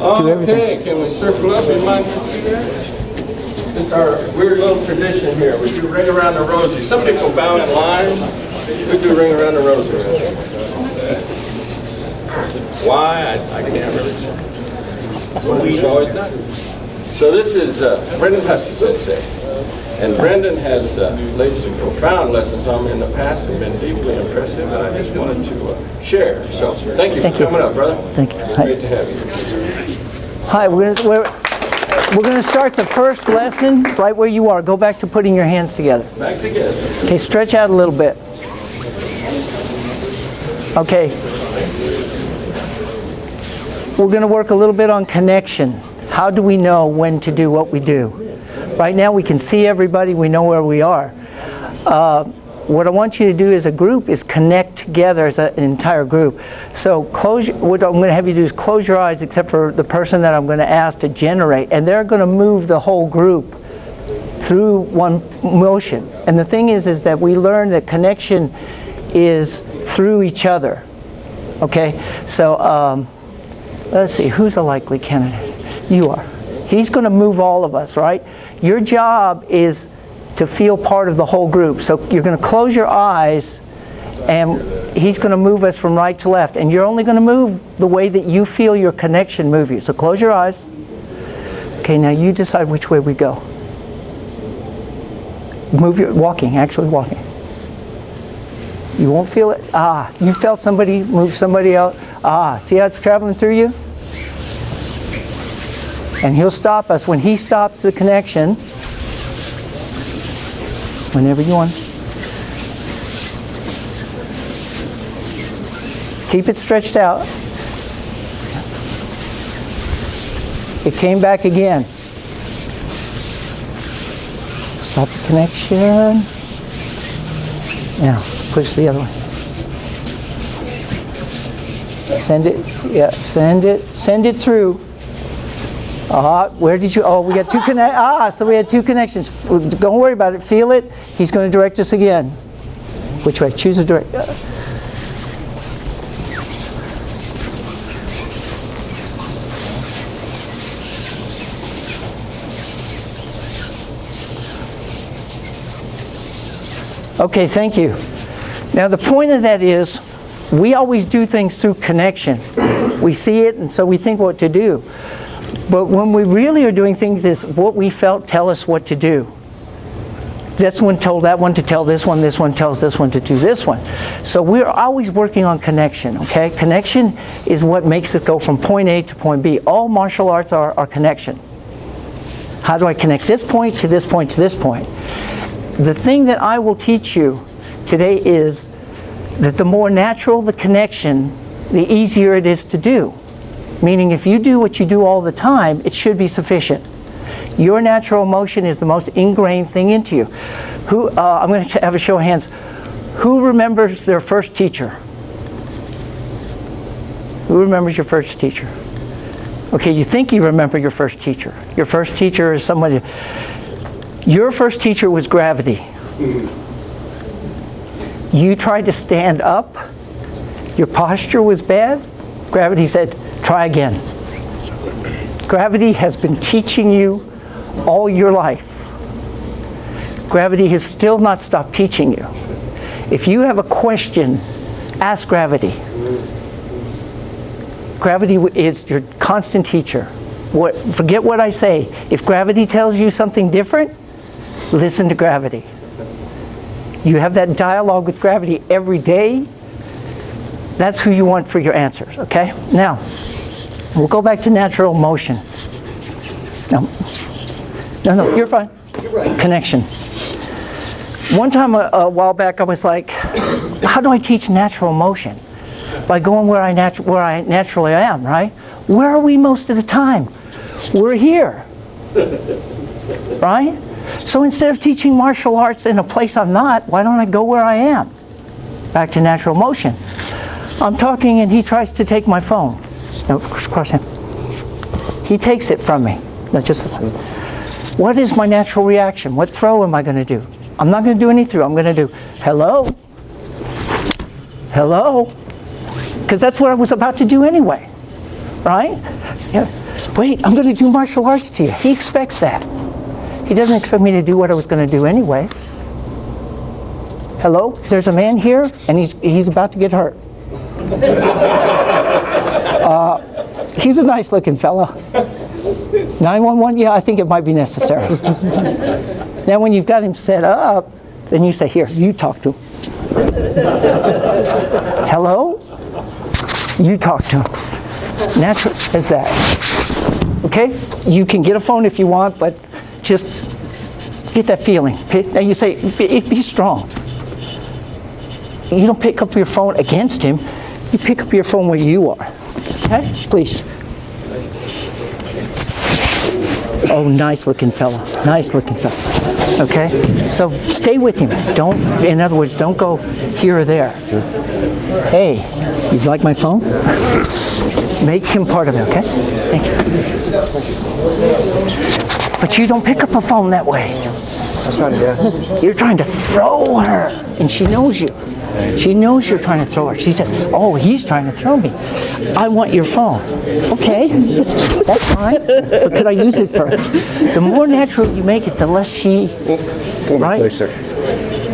do everything. Okay, can we circle up? You mind me do that? It's our weird little tradition here. We do ring around the rosy. Some people bow in lines. We do ring around the rosy. Why? I can't really say. Well, we've always done. So this is Brendan Hussey Sensei. And Brendan has laid some profound lessons on me in the past and been deeply impressive, and I just wanted to share. So thank you for coming up, brother. Thank you. It's great to have you. Hi, we're going to start the first lesson right where you are. Go back to putting your hands together. Back together. Okay, stretch out a little bit. Okay. We're going to work a little bit on connection. How do we know when to do what we do? Right now we can see everybody, we know where we are. What I want you to do as a group is connect together as an entire group. So what I'm going to have you do is close your eyes except for the person that I'm going to ask to generate, and they're going to move the whole group through one motion. And the thing is that we learn that connection is through each other. Okay, so let's see, who's a likely candidate? You are. He's going to move all of us, right? Your job is to feel part of the whole group. So you're going to close your eyes, and he's going to move us from right to left. And you're only going to move the way that you feel your connection move you. So close your eyes. Okay, now you decide which way we go. Walking, actually walking. You won't feel it. You felt somebody move somebody else. See how it's traveling through you? And he'll stop us when he stops the connection. Whenever you want. Keep it stretched out. It came back again. Stop the connection. Now, push the other one. Send it, send it through. Where did you? We got two so we had two connections. Don't worry about it. Feel it. He's going to direct us again. Which way? Choose a direct. Okay, thank you. Now the point of that is, we always do things through connection. We see it, and so we think what to do. But when we really are doing things is what we felt tell us what to do. This one told that one to tell this one tells this one to do this one. So we're always working on connection, okay? Connection is what makes it go from point A to point B. All martial arts are connection. How do I connect this point to this point to this point? The thing that I will teach you today is that the more natural the connection, the easier it is to do. Meaning if you do what you do all the time, it should be sufficient. Your natural motion is the most ingrained thing into you. I'm going to have a show of hands. Who remembers their first teacher? Who remembers your first teacher? Okay, you think you remember your first teacher. Your first teacher is somebody. Your first teacher was gravity. You tried to stand up. Your posture was bad. Gravity said, try again. Gravity has been teaching you all your life. Gravity has still not stopped teaching you. If you have a question, ask gravity. Gravity is your constant teacher. Forget what I say. If gravity tells you something different, listen to gravity. You have that dialogue with gravity every day. That's who you want for your answers, okay? Now, we'll go back to natural motion. No, you're fine. You're right. Connection. One time a while back, I was like, how do I teach natural motion? By going where I naturally am, right? Where are we most of the time? We're here, right? So instead of teaching martial arts in a place I'm not, why don't I go where I am? Back to natural motion. I'm talking and he tries to take my phone. No, cross him. He takes it from me. No, just, what is my natural reaction? What throw am I going to do? I'm not going to do any throw. I'm going to do, hello? Hello? Because that's what I was about to do anyway. Right? Yeah. wait, I'm going to do martial arts to you. He expects that. He doesn't expect me to do what I was going to do anyway. Hello? There's a man here, and he's about to get hurt. He's a nice-looking fella. 911? Yeah, I think it might be necessary. Now, when you've got him set up, then you say, here, you talk to him. Hello? You talk to him. Natural as that. Okay? You can get a phone if you want, but just get that feeling. Now you say, be strong. You don't pick up your phone against him. You pick up your phone where you are. Okay? Please. Oh, nice looking fella. Nice looking fella. Okay? So stay with him. In other words, don't go here or there. Hey, you'd like my phone? Make him part of it, okay? Thank you. But you don't pick up a phone that way. That's right, yeah. You're trying to throw her, and she knows you. She knows you're trying to throw her. She says, oh, he's trying to throw me. I want your phone. Okay, that's fine. But could I use it first? The more natural you make it, the less she, right?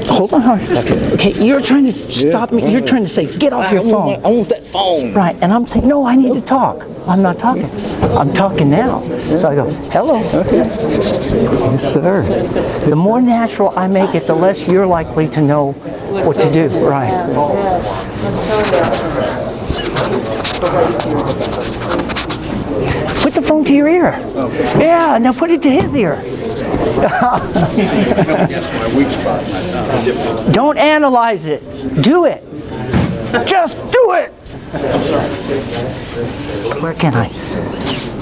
Hold on, hold on. Okay, you're trying to stop me. You're trying to say, get off your phone. I want that phone. Right, and I'm saying, no, I need to talk. I'm not talking. I'm talking now. So I go, hello. Yes, sir. The more natural I make it, the less you're likely to know what to do. Right. Put the phone to your ear. Yeah, now put it to his ear. Don't analyze it. Do it. Just do it. Where can I?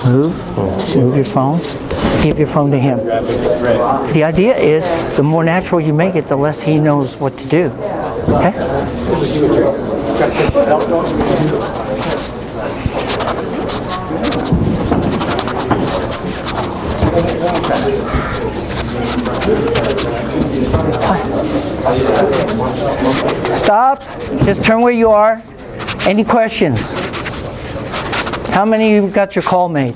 Move your phone. Give your phone to him. The idea is the more natural you make it, the less he knows what to do. Okay? Stop. Just turn where you are. Any questions? How many of you got your call made?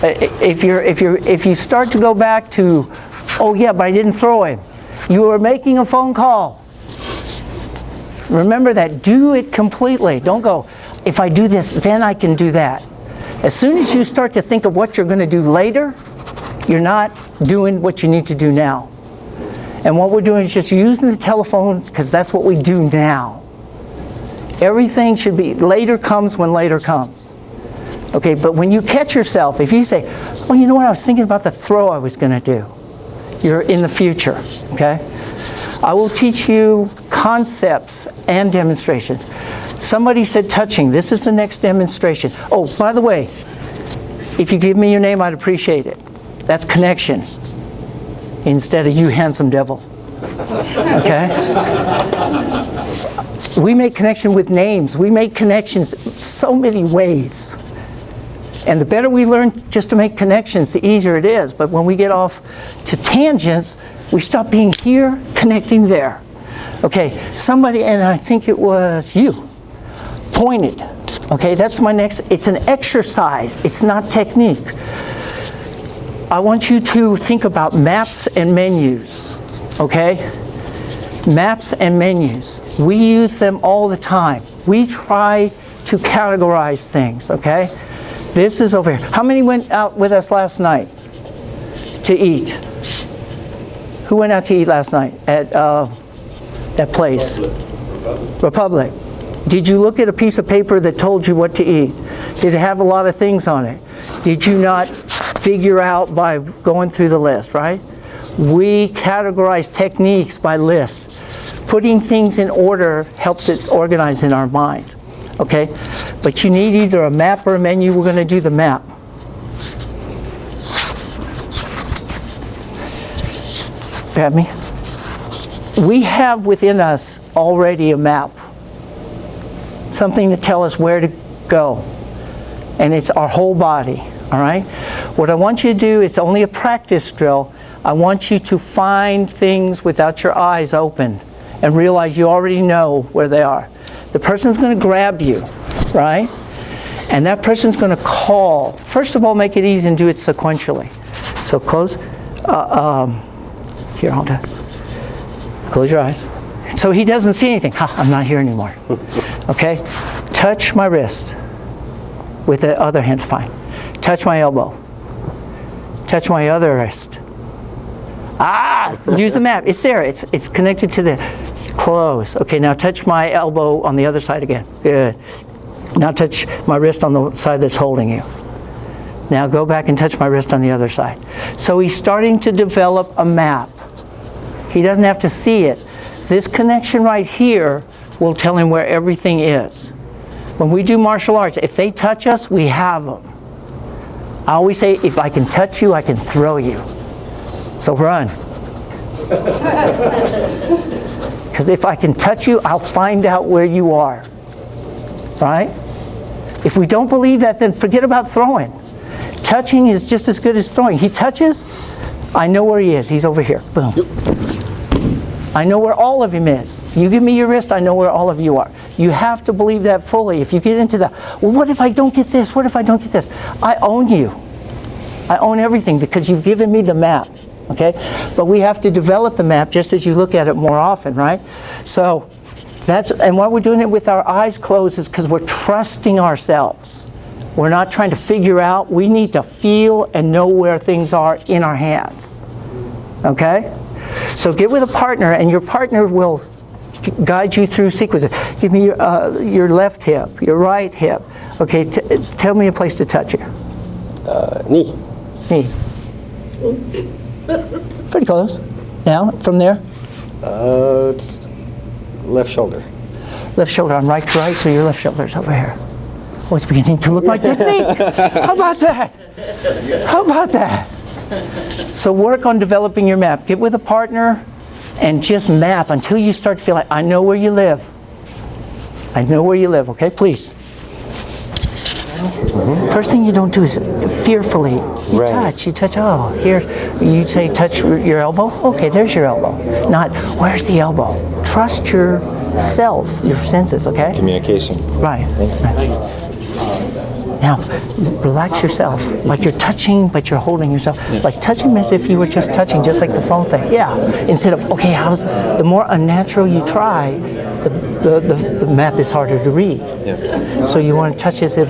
If you start to go back to, oh yeah, but I didn't throw him. You were making a phone call. Remember that. Do it completely. Don't go, if I do this, then I can do that. As soon as you start to think of what you're going to do later, you're not doing what you need to do now. And what we're doing is just using the telephone because that's what we do now. Everything should be, later comes when later comes. Okay, but when you catch yourself, if you say, well, you know what, I was thinking about the throw I was going to do. You're in the future, okay? I will teach you concepts and demonstrations. Somebody said touching. This is the next demonstration. Oh, by the way, if you give me your name, I'd appreciate it. That's connection instead of you handsome devil. Okay? We make connection with names. We make connections so many ways. And the better we learn just to make connections, the easier it is. But when we get off to tangents, we stop being here, connecting there. Okay, somebody, and I think it was you, pointed. Okay, that's my next, it's an exercise. It's not technique. I want you to think about maps and menus. Okay? Maps and menus. We use them all the time. We try to categorize things, okay? This is over here. How many went out with us last night to eat? Who went out to eat last night at that place? Republic. Did you look at a piece of paper that told you what to eat? Did it have a lot of things on it? Did you not figure out by going through the list, right? We categorize techniques by lists. Putting things in order helps it organize in our mind. Okay? But you need either a map or a menu. We're going to do the map. Got me? We have within us already a map. Something to tell us where to go. And it's our whole body. All right? What I want you to do, it's only a practice drill. I want you to find things without your eyes open and realize you already know where they are. The person's going to grab you, right? And that person's going to call. First of all, make it easy and do it sequentially. So close. Here, hold on. Close your eyes. So he doesn't see anything. Ha, I'm not here anymore. Okay? Touch my wrist. With the other hand, fine. Touch my elbow. Touch my other wrist. Ah! Use the map. It's there. It's connected to the... Close. Okay, now touch my elbow on the other side again. Good. Now touch my wrist on the side that's holding you. Now go back and touch my wrist on the other side. So he's starting to develop a map. He doesn't have to see it. This connection right here will tell him where everything is. When we do martial arts, if they touch us, we have them. I always say, if I can touch you, I can throw you. So run. Because if I can touch you, I'll find out where you are. Right? If we don't believe that, then forget about throwing. Touching is just as good as throwing. He touches, I know where he is. He's over here. Boom. I know where all of him is. You give me your wrist, I know where all of you are. You have to believe that fully. If you get into the, well, what if I don't get this? What if I don't get this? I own you. I own everything because you've given me the map. Okay? But we have to develop the map just as you look at it more often, right? So and why we're doing it with our eyes closed is because we're trusting ourselves. We're not trying to figure out. We need to feel and know where things are in our hands. Okay? So get with a partner, and your partner will guide you through sequences. Give me your left hip, your right hip. Okay, tell me a place to touch you. Knee. Knee. Pretty close. Now, from there? It's left shoulder. Left shoulder, I'm right to right, so your left shoulder's over here. Oh, it's beginning to look like technique. How about that? How about that? So work on developing your map. Get with a partner and just map until you start to feel like, I know where you live. I know where you live, okay? Please. First thing you don't do is fearfully. You touch, oh, here, you say touch your elbow? Okay, there's your elbow. Not, where's the elbow? Trust yourself, your senses, okay? Communication. Right. Now, relax yourself. Like you're touching, but you're holding yourself. Like touching as if you were just touching, just like the phone thing. Yeah. Instead of, okay, the more unnatural you try, the map is harder to read. Yeah. So you want to touch as if,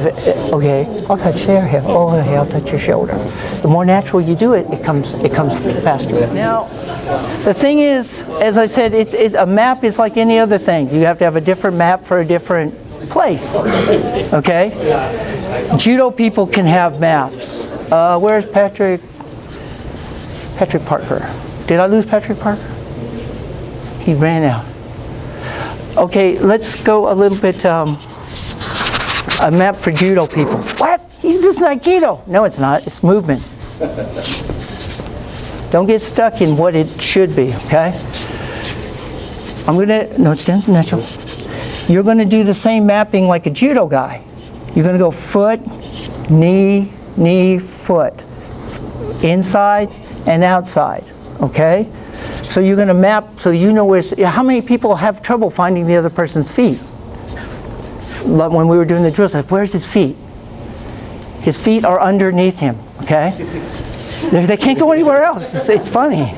okay, I'll touch their hip. Oh, okay, I'll touch your shoulder. The more natural you do it, it comes faster. Now, the thing is, as I said, a map is like any other thing. You have to have a different map for a different place. Okay? Judo people can have maps. Where's Patrick? Patrick Parker. Did I lose Patrick Parker? He ran out. Okay, let's go a little bit, a map for judo people. What? He's just Aikido. No, it's not. It's movement. Don't get stuck in what it should be, okay? No, stand natural. You're going to do the same mapping like a judo guy. You're going to go foot, knee, knee, foot. Inside and outside, okay? So you're going to map so you know how many people have trouble finding the other person's feet? Like when we were doing the drills, like, where's his feet? His feet are underneath him, okay? They can't go anywhere else. It's funny.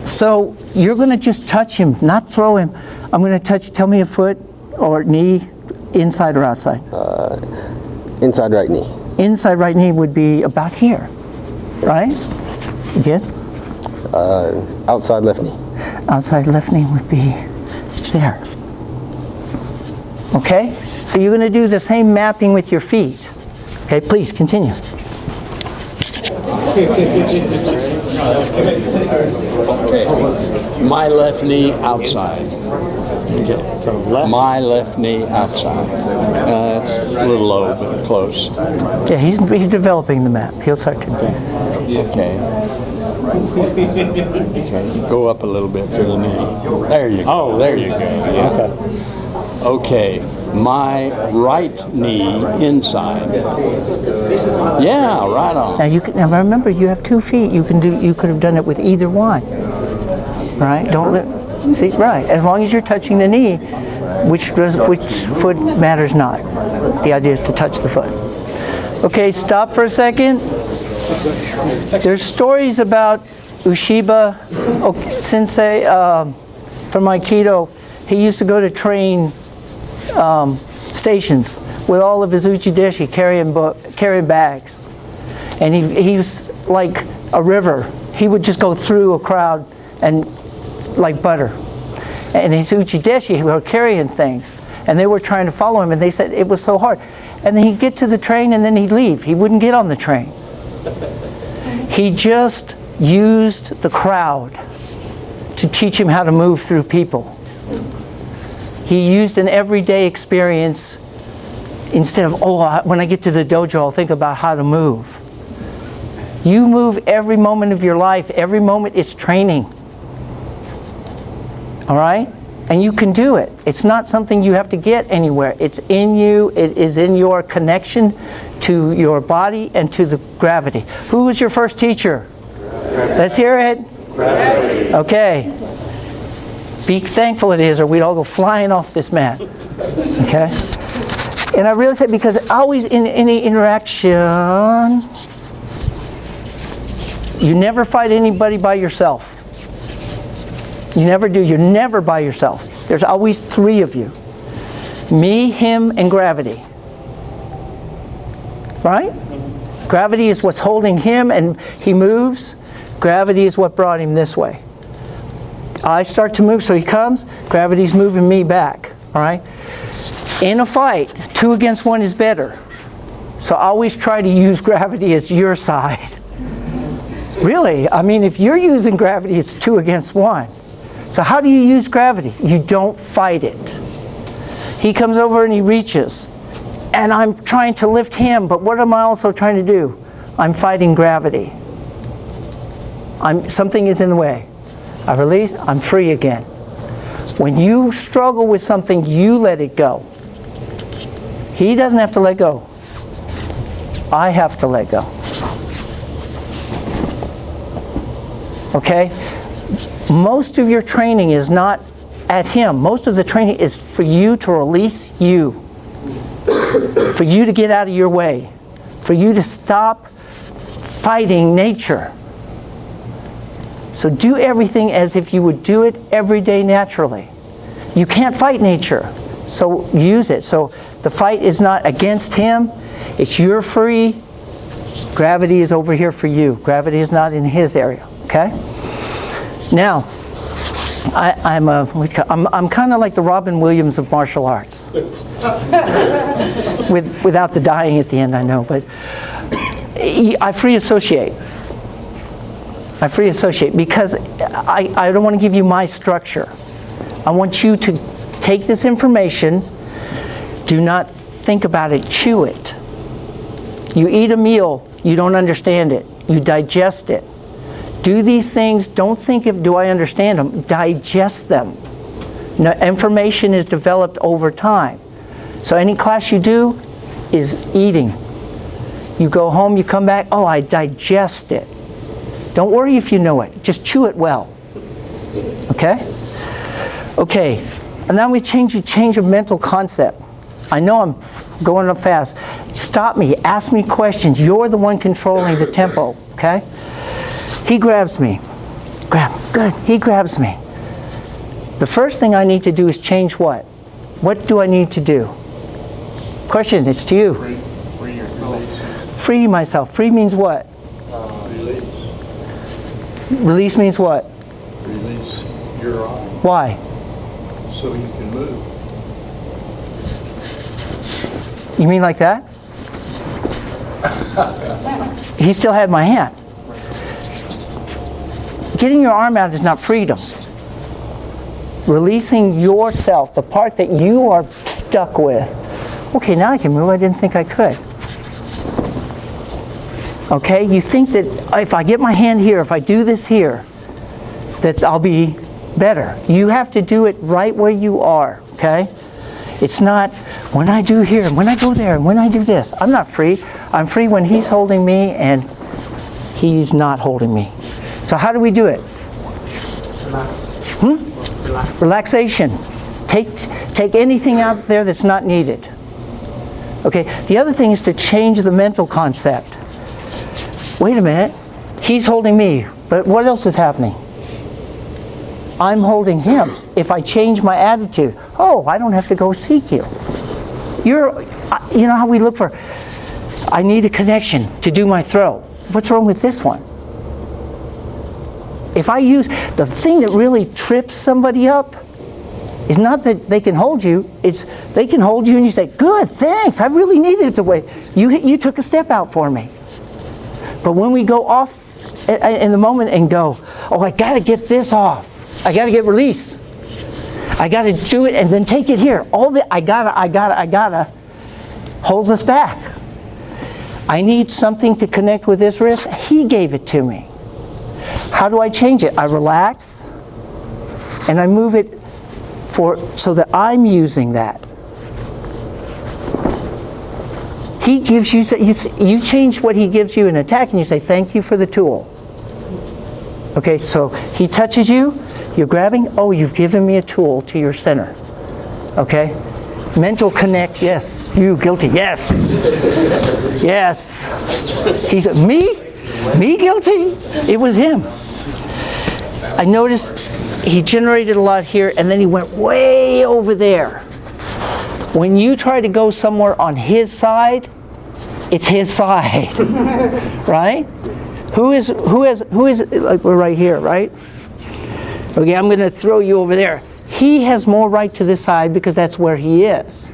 So you're going to just touch him, not throw him. I'm going to tell me a foot or knee, inside or outside? Inside right knee. Inside right knee would be about here, right? Again? Outside left knee. Outside left knee would be there. Okay? So you're going to do the same mapping with your feet. Okay, please continue. Okay. My left knee outside. Okay, so left. My left knee outside. It's a little low, but close. Yeah, he's developing the map. He'll start to. Okay. Okay. Go up a little bit for the knee. There you go. Oh, there you go. Yeah. Okay. My right knee inside. Yeah, right on. Now remember, you have 2 feet. You could have done it with either one. Right? See, right. As long as you're touching the knee, which foot matters not. The idea is to touch the foot. Okay, stop for a second. There's stories about Ushiba Sensei from Aikido. He used to go to train stations with all of his uchideshi carrying bags. And he's like a river. He would just go through a crowd and like butter. And his uchideshi were carrying things. And they were trying to follow him, and they said it was so hard. And then he'd get to the train, and then he'd leave. He wouldn't get on the train. He just used the crowd to teach him how to move through people. He used an everyday experience instead of, when I get to the dojo, I'll think about how to move. You move every moment of your life. Every moment is training. All right? And you can do it. It's not something you have to get anywhere. It's in you. It is in your connection to your body and to the gravity. Who was your first teacher? Gravity. Let's hear it. Gravity. Okay. Be thankful it is, or we'd all go flying off this mat. Okay? And I realize that because always in any interaction, you never fight anybody by yourself. You never do. You're never by yourself. There's always three of you. Me, him, and gravity. Right? Gravity is what's holding him, and he moves. Gravity is what brought him this way. I start to move, so he comes. Gravity's moving me back. All right? In a fight, 2 against 1 is better. So always try to use gravity as your side. Really? I mean, if you're using gravity, it's 2 against 1. So how do you use gravity? You don't fight it. He comes over and he reaches. And I'm trying to lift him, but what am I also trying to do? I'm fighting gravity. Something is in the way. I release, I'm free again. When you struggle with something, you let it go. He doesn't have to let go. I have to let go. Okay? Most of your training is not at him. Most of the training is for you to release you. For you to get out of your way. For you to stop fighting nature. So do everything as if you would do it every day naturally. You can't fight nature, so use it. So the fight is not against him. It's you're free. Gravity is over here for you. Gravity is not in his area. Okay? Now, I'm kind of like the Robin Williams of martial arts. Without the dying at the end, I know, but I free associate. I free associate because I don't want to give you my structure. I want you to take this information, do not think about it, chew it. You eat a meal, you don't understand it, you digest it. Do these things, don't think of, do I understand them? Digest them. Now, information is developed over time. So any class you do is eating. You go home, you come back, I digest it. Don't worry if you know it, just chew it well. Okay? Okay, and now we change a mental concept. I know I'm going up fast. Stop me, ask me questions. You're the one controlling the tempo, okay? He grabs me. Good, he grabs me. The first thing I need to do is change what? What do I need to do? Question, it's to you. Free yourself. Free myself. Free means what? Release. Release means what? Release your arm Why? so you can move. You mean like that? He still had my hand. Getting your arm out is not freedom. Releasing yourself, the part that you are stuck with. Okay, now I can move. I didn't think I could. Okay, you think that if I get my hand here, if I do this here, that I'll be better. You have to do it right where you are, okay? It's not when I do here, and when I go there, and when I do this. I'm not free. I'm free when he's holding me and he's not holding me. So how do we do it? Relaxation. Take anything out there that's not needed. Okay, the other thing is to change the mental concept. Wait a minute, he's holding me, but what else is happening? I'm holding him. If I change my attitude, oh, I don't have to go seek you. You know how we look for, I need a connection to do my throw. What's wrong with this one? If I use, the thing that really trips somebody up is not that they can hold you, it's they can hold you and you say, good, thanks, I really needed it to wait. You took a step out for me. But when we go off in the moment and go, oh, I gotta get this off. I gotta get release. I gotta do it and then take it here. All the I gotta holds us back. I need something to connect with this wrist. He gave it to me. How do I change it? I relax and I move it so that I'm using that. He gives you, you change what he gives you in attack and you say, thank you for the tool. Okay, so he touches you, you're grabbing, oh, you've given me a tool to your center. Okay? Mental connect, yes. You guilty, yes. Yes. He said, me? Me guilty? It was him. I noticed he generated a lot here and then he went way over there. When you try to go somewhere on his side, it's his side. Right? Who is, like we're right here, right? Okay, I'm going to throw you over there. He has more right to this side because that's where he is.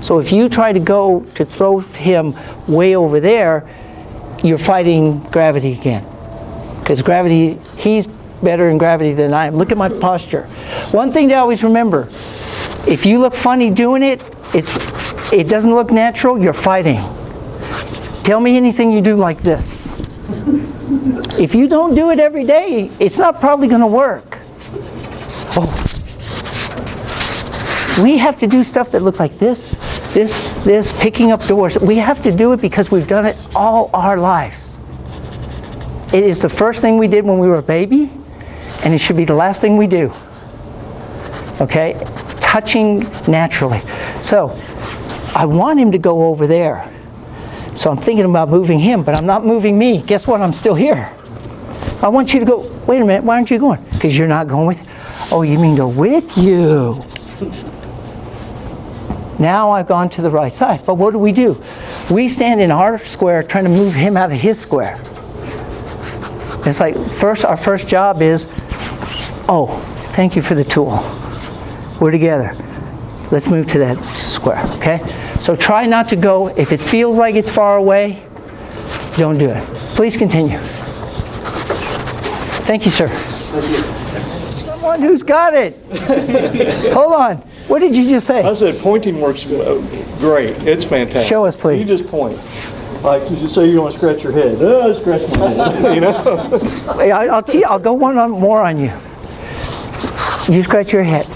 So if you try to go to throw him way over there, you're fighting gravity again. Because gravity, he's better in gravity than I am. Look at my posture. One thing to always remember, if you look funny doing it, it doesn't look natural, you're fighting. Tell me anything you do like this. If you don't do it every day, it's not probably going to work. Oh. We have to do stuff that looks like this, picking up doors. We have to do it because we've done it all our lives. It is the first thing we did when we were a baby, and it should be the last thing we do. Okay? Touching naturally. So, I want him to go over there. So I'm thinking about moving him, but I'm not moving me. Guess what? I'm still here. I want you to go, wait a minute, why aren't you going? Because you're not going with, oh, you mean go with you. Now I've gone to the right side. But what do? We stand in our square trying to move him out of his square. It's like, our first job is, oh, thank you for the tool. We're together. Let's move to that square, okay? So try not to go, if it feels like it's far away, don't do it. Please continue. Thank you, sir. Someone who's got it. Hold on. What did you just say? I said pointing works great. It's fantastic. Show us, please. You just point. Like you just say you want to scratch your head. Oh, scratch my head. You know? I'll go more on you. You scratch your head.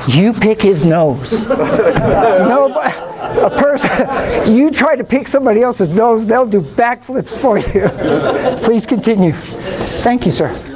You pick his nose. No, a person, you try to pick somebody else's nose, they'll do backflips for you. Please continue. Thank you, sir.